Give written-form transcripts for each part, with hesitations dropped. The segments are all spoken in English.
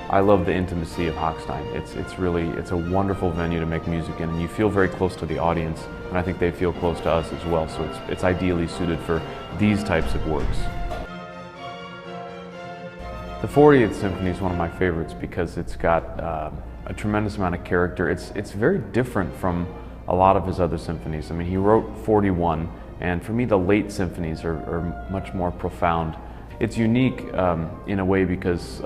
I love the intimacy of Hochstein. It's a wonderful venue to make music in, and you feel very close to the audience, and I think they feel close to us as well, so it's ideally suited for these types of works. The 40th Symphony is one of my favorites because it's got a tremendous amount of character. It's very different from a lot of his other symphonies. I mean, he wrote 41, and for me the late symphonies are much more profound. It's unique in a way because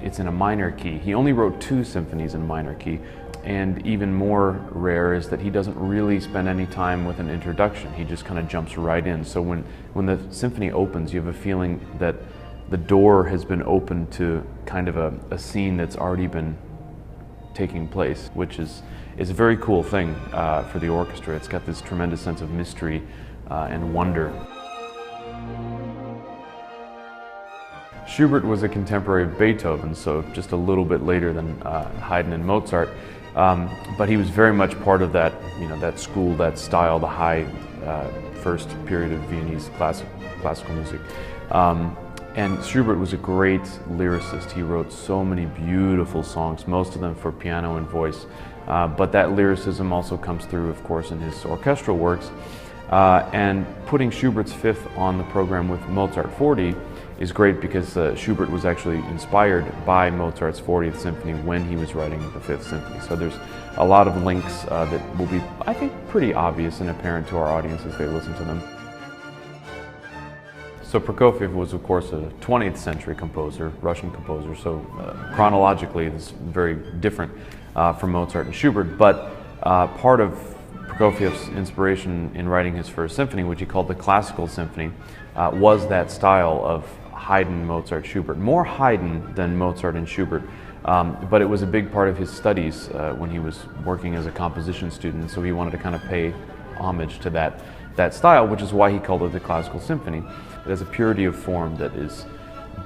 it's in a minor key. He only wrote 2 symphonies in minor key, and even more rare is that he doesn't really spend any time with an introduction. He just kind of jumps right in. So when the symphony opens, you have a feeling that the door has been opened to kind of a scene that's already been taking place, which is a very cool thing for the orchestra. It's got this tremendous sense of mystery and wonder. Schubert was a contemporary of Beethoven, so just a little bit later than Haydn and Mozart, but he was very much part of that, that school, that style, the high first period of Viennese classical music. And Schubert was a great lyricist. He wrote so many beautiful songs, most of them for piano and voice, but that lyricism also comes through, of course, in his orchestral works. And putting Schubert's Fifth on the program with Mozart 40 is great because Schubert was actually inspired by Mozart's 40th Symphony when he was writing the Fifth Symphony. So there's a lot of links that will be, I think, pretty obvious and apparent to our audience as they listen to them. So Prokofiev was, of course, a 20th century composer, Russian composer, so chronologically it's very different from Mozart and Schubert, but part of Prokofiev's inspiration in writing his first symphony, which he called the classical symphony, was that style of Haydn, Mozart, Schubert. More Haydn than Mozart and Schubert, but it was a big part of his studies when he was working as a composition student, so he wanted to kind of pay homage to that style, which is why he called it the classical symphony. It has a purity of form that is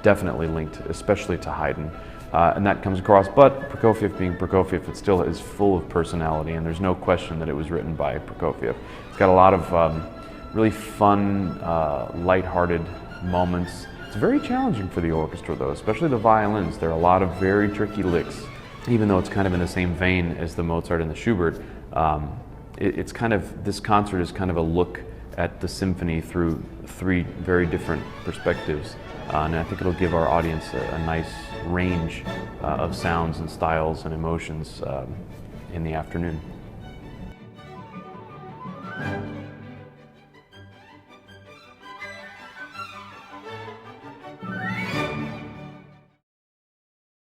definitely linked, especially to Haydn, and that comes across, but Prokofiev being Prokofiev, it still is full of personality, and there's no question that it was written by Prokofiev. It's got a lot of really fun, lighthearted moments. It's very challenging for the orchestra though, especially the violins. There are a lot of very tricky licks. Even though it's kind of in the same vein as the Mozart and the Schubert, it's kind of, this concert is kind of a look at the symphony through 3 very different perspectives. And I think it'll give our audience a nice range of sounds and styles and emotions in the afternoon.